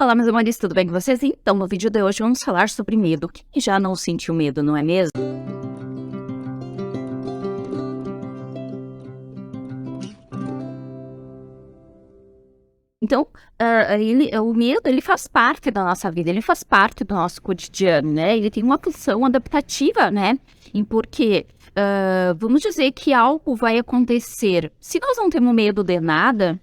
Olá, meus amores, tudo bem com vocês? Então, no vídeo de hoje vamos falar sobre medo. Quem já não sentiu medo, não é mesmo? Então, o medo, ele faz parte da nossa vida, ele faz parte do nosso cotidiano, né? Ele tem uma função adaptativa, né? Porque, vamos dizer que algo vai acontecer. Se nós não temos medo de nada,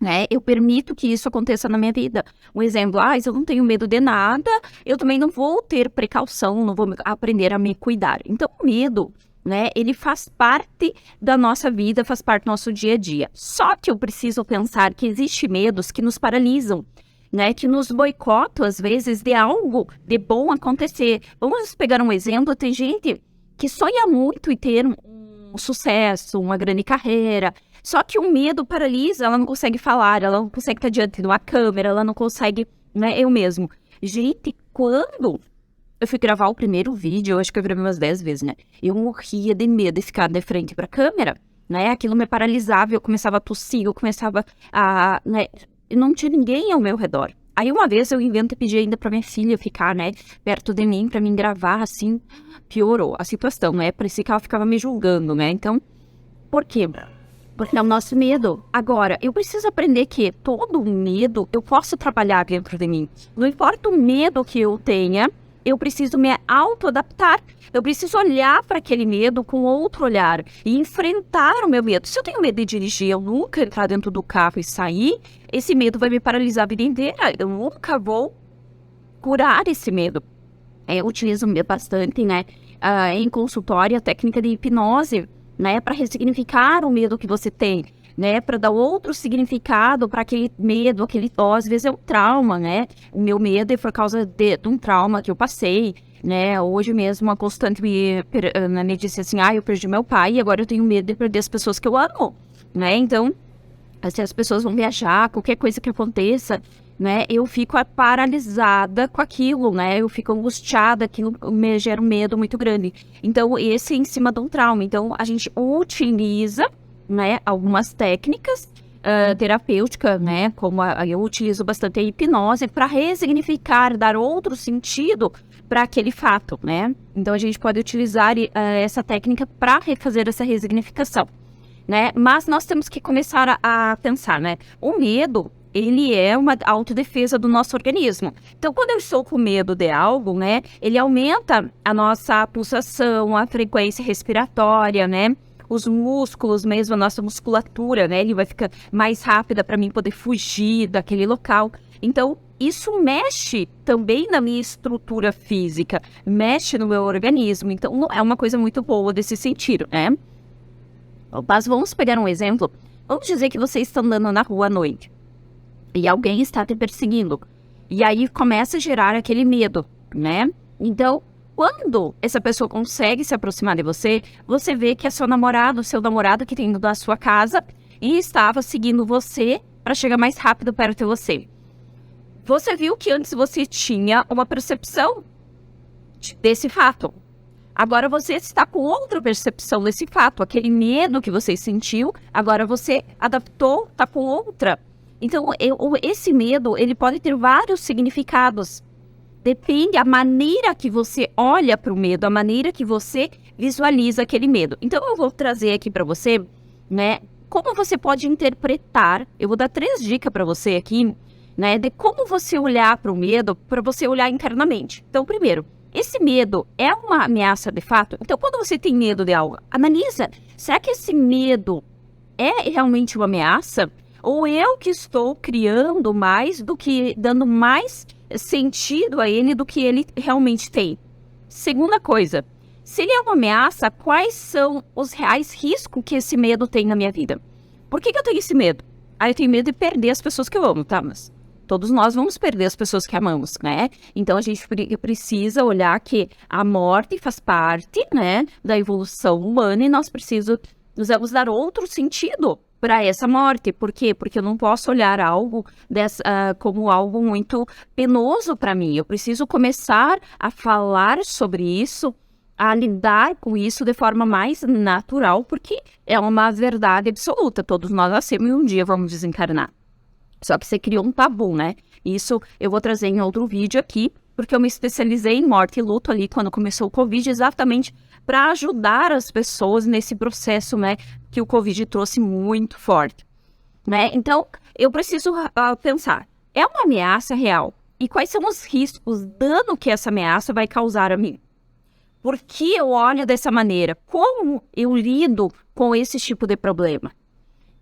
né, eu permito que isso aconteça na minha vida. Um exemplo, se eu não tenho medo de nada, eu também não vou ter precaução, não vou aprender a me cuidar. Então, o medo, né, ele faz parte da nossa vida, faz parte do nosso dia a dia. Só que eu preciso pensar que existem medos que nos paralisam, né, que nos boicotam, às vezes, de algo de bom acontecer. Vamos pegar um exemplo, tem gente que sonha muito em ter um sucesso, uma grande carreira, só que o medo paralisa, ela não consegue falar, ela não consegue estar diante de uma câmera, ela não consegue, né, eu mesmo. Gente, quando eu fui gravar o primeiro vídeo, eu acho que eu gravei umas 10 vezes, né, eu morria de medo de ficar de frente pra câmera, né, aquilo me paralisava, eu começava a tossir, eu começava a, né, não tinha ninguém ao meu redor. Aí uma vez eu invento e pedi ainda pra minha filha ficar, né, perto de mim, pra mim gravar, assim, piorou a situação, né, parecia que ela ficava me julgando, né, então, por quê? Porque é o nosso medo. Agora, eu preciso aprender que todo medo eu posso trabalhar dentro de mim. Não importa o medo que eu tenha, eu preciso me auto-adaptar. Eu preciso olhar para aquele medo com outro olhar e enfrentar o meu medo. Se eu tenho medo de dirigir, eu nunca entrar dentro do carro e sair, esse medo vai me paralisar a vida inteira. Eu nunca vou curar esse medo. Eu utilizo bastante, né, em consultório, a técnica de hipnose, né, para ressignificar o medo que você tem, né, para dar outro significado para aquele medo, às vezes é um trauma, né, o meu medo é por causa de um trauma que eu passei, né, hoje mesmo uma constante me disse assim, eu perdi meu pai e agora eu tenho medo de perder as pessoas que eu amo, né, então, se as pessoas vão viajar, qualquer coisa que aconteça, né, eu fico paralisada com aquilo, né, eu fico angustiada, aquilo me gera um medo muito grande. Então, esse é em cima de um trauma. Então, a gente utiliza, né, algumas técnicas terapêuticas, né, como eu utilizo bastante a hipnose para ressignificar, dar outro sentido para aquele fato, né. Então, a gente pode utilizar essa técnica para fazer essa ressignificação, né, mas nós temos que começar a pensar, né, o medo, ele é uma autodefesa do nosso organismo. Então, quando eu estou com medo de algo, né, ele aumenta a nossa pulsação, a frequência respiratória, né, os músculos mesmo, a nossa musculatura, né, ele vai ficar mais rápida para mim poder fugir daquele local. Então, isso mexe também na minha estrutura física, mexe no meu organismo. Então, não é uma coisa muito boa desse sentido, né? Mas vamos pegar um exemplo. Vamos dizer que você está andando na rua à noite e alguém está te perseguindo. E aí começa a gerar aquele medo, né? Então, quando essa pessoa consegue se aproximar de você, você vê que é seu namorado que tem ido da sua casa e estava seguindo você para chegar mais rápido perto de você. Você viu que antes você tinha uma percepção desse fato. Agora você está com outra percepção desse fato. Aquele medo que você sentiu, agora você adaptou, está com outra. Então, esse medo, ele pode ter vários significados. Depende da maneira que você olha para o medo, a maneira que você visualiza aquele medo. Então, eu vou trazer aqui para você, né, como você pode interpretar. Eu vou dar 3 dicas para você aqui, né, de como você olhar para o medo, para você olhar internamente. Então, primeiro, esse medo é uma ameaça de fato? Então, quando você tem medo de algo, analisa, será que esse medo é realmente uma ameaça? Ou eu que estou criando mais do que, dando mais sentido a ele do que ele realmente tem? Segunda coisa, se ele é uma ameaça, quais são os reais riscos que esse medo tem na minha vida? Por que eu tenho esse medo? Eu tenho medo de perder as pessoas que eu amo, tá? Mas todos nós vamos perder as pessoas que amamos, né? Então, a gente precisa olhar que a morte faz parte, né, da evolução humana e nós precisamos dar outro sentido para essa morte. Por quê? Porque eu não posso olhar algo como algo muito penoso para mim. Eu preciso começar a falar sobre isso, a lidar com isso de forma mais natural, porque é uma verdade absoluta. Todos nós nascemos e um dia vamos desencarnar. Só que você criou um tabu, né? Isso eu vou trazer em outro vídeo aqui, porque eu me especializei em morte e luto ali quando começou o Covid, exatamente para ajudar as pessoas nesse processo, né, que o Covid trouxe muito forte, né? Então, eu preciso pensar, é uma ameaça real? E quais são os riscos, dano que essa ameaça vai causar a mim? Por que eu olho dessa maneira? Como eu lido com esse tipo de problema?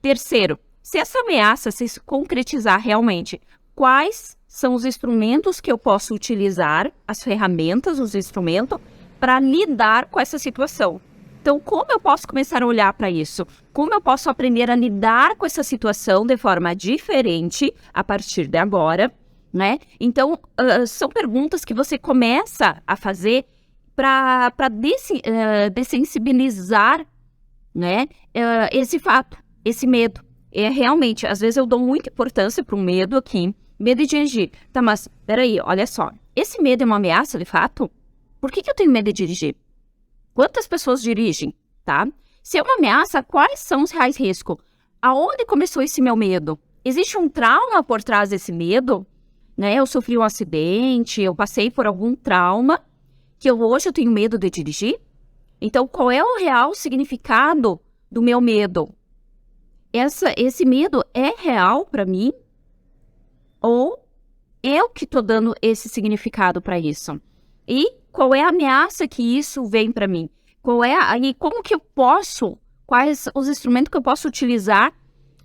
Terceiro, se essa ameaça se concretizar realmente, quais são os instrumentos que eu posso utilizar, as ferramentas, os instrumentos, para lidar com essa situação? Então, como eu posso começar a olhar para isso? Como eu posso aprender a lidar com essa situação de forma diferente a partir de agora, né? Então, são perguntas que você começa a fazer para dessensibilizar, né, esse fato, esse medo. Realmente, às vezes eu dou muita importância para o medo aqui, medo de dirigir. Tá, mas peraí, olha só, esse medo é uma ameaça de fato? Por que eu tenho medo de dirigir? Quantas pessoas dirigem, tá? Se é uma ameaça, quais são os reais riscos? Aonde começou esse meu medo? Existe um trauma por trás desse medo? Né? Eu sofri um acidente, eu passei por algum trauma, que hoje eu tenho medo de dirigir? Então, qual é o real significado do meu medo? Esse medo é real para mim? Ou eu que estou dando esse significado para isso? E qual é a ameaça que isso vem para mim? E como que eu posso, quais os instrumentos que eu posso utilizar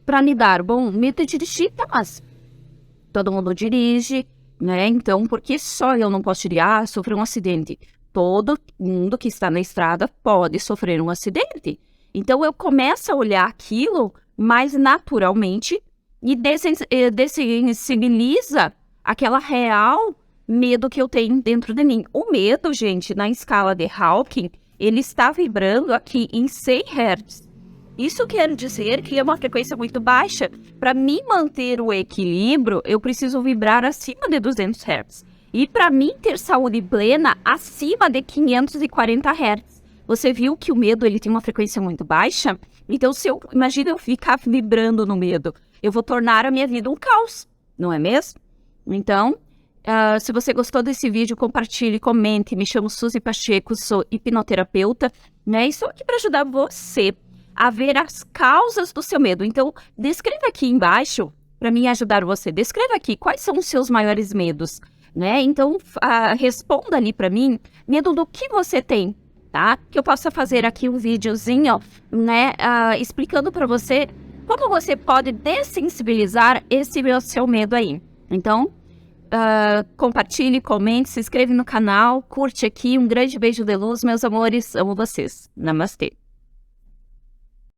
para lidar? Bom, medo de dirigir, tá, mas todo mundo dirige, né? Então, por que só eu não posso dirigir? Ah, sofri um acidente. Todo mundo que está na estrada pode sofrer um acidente. Então, eu começo a olhar aquilo mais naturalmente e dessensibiliza aquela real medo que eu tenho dentro de mim. O medo, gente, na escala de Hawking, ele está vibrando aqui em 100 Hz. Isso quer dizer que é uma frequência muito baixa. Para mim manter o equilíbrio, eu preciso vibrar acima de 200 Hz. E para mim ter saúde plena, acima de 540 Hz. Você viu que o medo ele tem uma frequência muito baixa? Então, imagina eu ficar vibrando no medo, eu vou tornar a minha vida um caos, não é mesmo? Então, se você gostou desse vídeo, compartilhe, comente. Me chamo Suzy Pacheco, sou hipnoterapeuta, né? E estou aqui para ajudar você a ver as causas do seu medo. Então, descreva aqui embaixo, para mim ajudar você, descreva aqui quais são os seus maiores medos, né? Então, responda ali para mim, medo do que você tem, tá? Que eu possa fazer aqui um videozinho, né? Explicando para você como você pode dessensibilizar esse seu medo aí. Então, compartilhe, comente, se inscreve no canal, curte aqui. Um grande beijo de luz, meus amores. Amo vocês. Namastê.